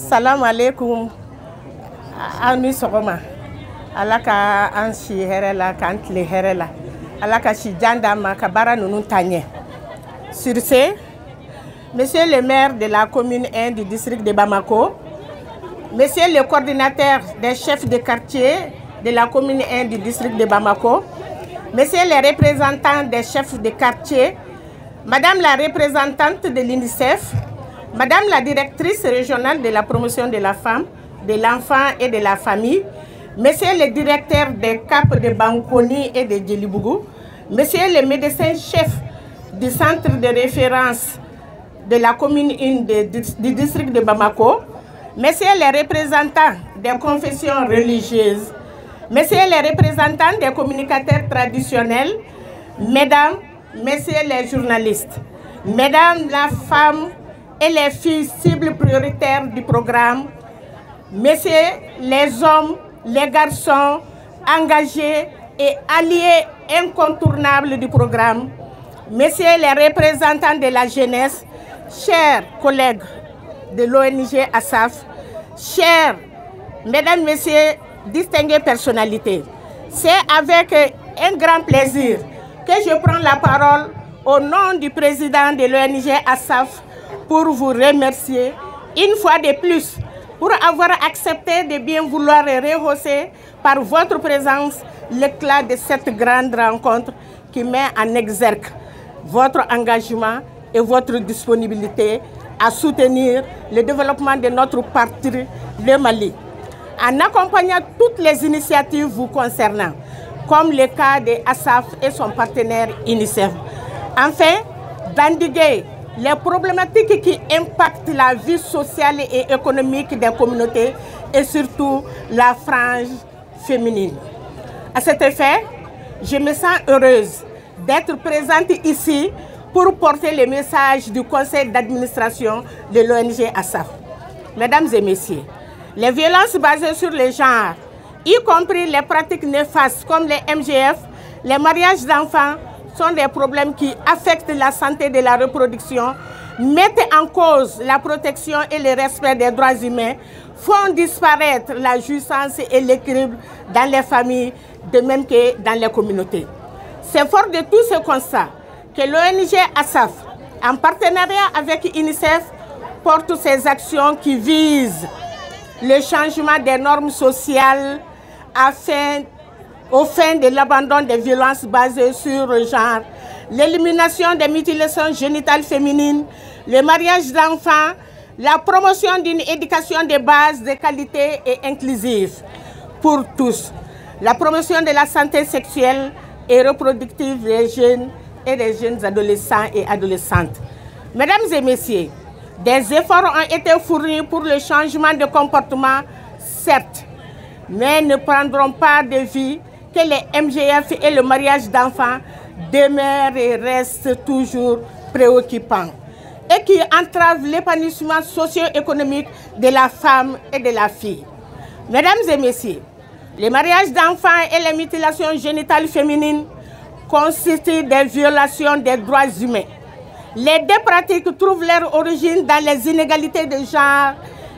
Salam alaikum. Anu sogoma. Alaka anshi herela kantle herela. Alaka shijanda makabara nunu tanye. Sur ce, Monsieur le maire de la commune 1 du district de Bamako, Monsieur le coordinateur des chefs de quartier de la commune 1 du district de Bamako, Monsieur les représentants des chefs de quartier, Madame la représentante de l'UNICEF, Madame la directrice régionale de la promotion de la femme, de l'enfant et de la famille, Monsieur le directeur des CAP de Bankoni et de Djelibougou, Monsieur le médecin chef du centre de référence de la commune 1 du district de Bamako, Messieurs les représentants des confessions religieuses, Messieurs les représentants des communicateurs traditionnels, Mesdames, Messieurs les journalistes, Mesdames les femmes et les filles cibles prioritaires du programme, Messieurs les hommes, les garçons engagés et alliés incontournables du programme, Messieurs les représentants de la jeunesse, chers collègues de l'ONG ASAF, chers mesdames, messieurs, distinguées personnalités, c'est avec un grand plaisir que je prends la parole au nom du président de l'ONG ASAF pour vous remercier une fois de plus pour avoir accepté de bien vouloir rehausser par votre présence l'éclat de cette grande rencontre qui met en exergue votre engagement et votre disponibilité à soutenir le développement de notre patrie, le Mali, en accompagnant toutes les initiatives vous concernant, comme le cas de ASAF et son partenaire UNICEF. Enfin, d'endiguer les problématiques qui impactent la vie sociale et économique des communautés et surtout la frange féminine. À cet effet, je me sens heureuse d'être présente ici pour porter le message du conseil d'administration de l'ONG ASAF. Mesdames et messieurs, les violences basées sur le genre, y compris les pratiques néfastes comme les MGF, les mariages d'enfants, sont des problèmes qui affectent la santé de la reproduction, mettent en cause la protection et le respect des droits humains, font disparaître la jouissance et l'équilibre dans les familles, de même que dans les communautés. C'est fort de tous ces constats que l'ONG ASAF, en partenariat avec UNICEF, porte ses actions qui visent le changement des normes sociales au fin de l'abandon des violences basées sur le genre, l'élimination des mutilations génitales féminines, le mariage d'enfants, la promotion d'une éducation de base de qualité et inclusive pour tous, la promotion de la santé sexuelle et reproductive des jeunes et des jeunes adolescents et adolescentes. Mesdames et messieurs, des efforts ont été fournis pour le changement de comportement, certes, mais ne prendront pas de vue que les MGF et le mariage d'enfants demeurent et restent toujours préoccupants et qui entravent l'épanouissement socio-économique de la femme et de la fille. Mesdames et messieurs, les mariages d'enfants et les mutilations génitales féminines constituent des violations des droits humains. Les deux pratiques trouvent leur origine dans les inégalités de genre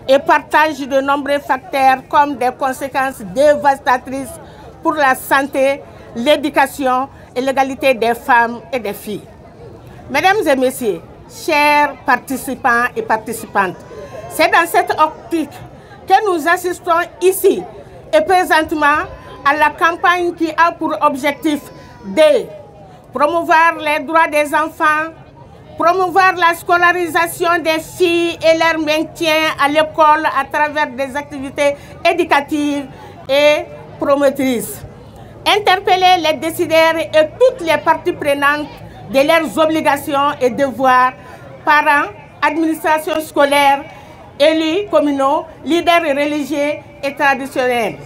et partagent de nombreux facteurs comme des conséquences dévastatrices pour la santé, l'éducation et l'égalité des femmes et des filles. Mesdames et messieurs, chers participants et participantes, c'est dans cette optique que nous assistons ici et présentement à la campagne qui a pour objectif de promouvoir les droits des enfants, promouvoir la scolarisation des filles et leur maintien à l'école à travers des activités éducatives et promotrices. Interpeller les décideurs et toutes les parties prenantes de leurs obligations et devoirs, parents, administration scolaire, élus communaux, leaders religieux et traditionnels,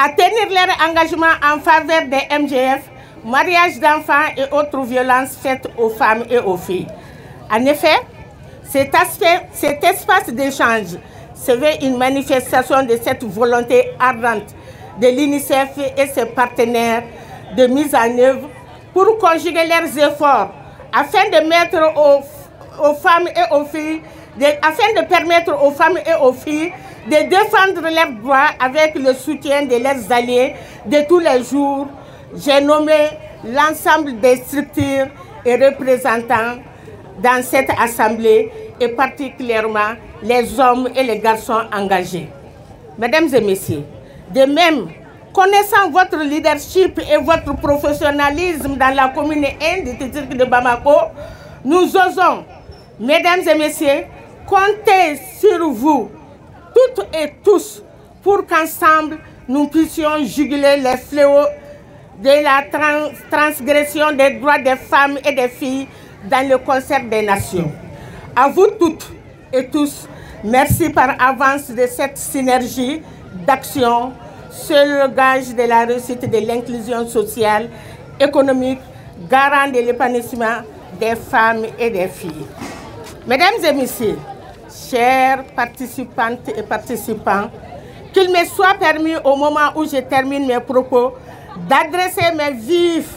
à tenir leur engagement en faveur des MGF, mariage d'enfants et autres violences faites aux femmes et aux filles. En effet, cet espace d'échange se veut une manifestation de cette volonté ardente de l'UNICEF et ses partenaires de mise en œuvre pour conjuguer leurs efforts afin de mettre aux femmes et aux filles afin de permettre aux femmes et aux filles de défendre leurs droits avec le soutien de leurs alliés de tous les jours. J'ai nommé l'ensemble des structures et représentants dans cette assemblée et particulièrement les hommes et les garçons engagés. Mesdames et messieurs, de même, connaissant votre leadership et votre professionnalisme dans la commune 1 du district de Bamako, nous osons, mesdames et messieurs, compter sur vous, toutes et tous, pour qu'ensemble, nous puissions juguler les fléaux de la transgression des droits des femmes et des filles dans le concert des nations. À vous toutes et tous, merci par avance de cette synergie d'action, seul gage de la réussite de l'inclusion sociale, économique, garant de l'épanouissement des femmes et des filles. Mesdames et messieurs, chères participantes et participants, qu'il me soit permis au moment où je termine mes propos d'adresser mes vifs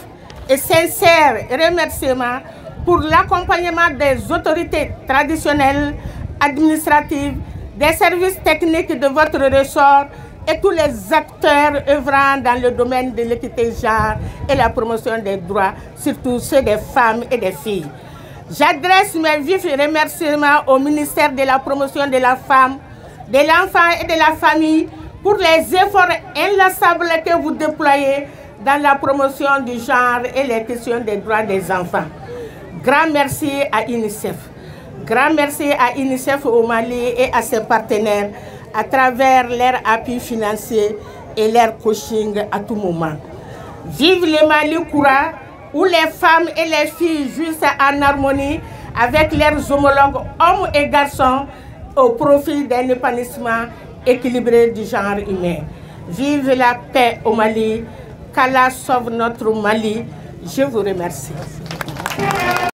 et sincères remerciements pour l'accompagnement des autorités traditionnelles, administratives, des services techniques de votre ressort et tous les acteurs œuvrant dans le domaine de l'équité genre et la promotion des droits, surtout ceux des femmes et des filles. J'adresse mes vifs remerciements au ministère de la promotion de la femme, de l'enfant et de la famille pour les efforts inlassables que vous déployez dans la promotion du genre et les questions des droits des enfants. Grand merci à UNICEF. Grand merci à UNICEF au Mali et à ses partenaires à travers leur appui financier et leur coaching à tout moment. Vive le Mali Koura, où les femmes et les filles jouissent en harmonie avec leurs homologues hommes et garçons au profit d'un épanouissement équilibré du genre humain. Vive la paix au Mali, qu'Allah sauve notre Mali. Je vous remercie.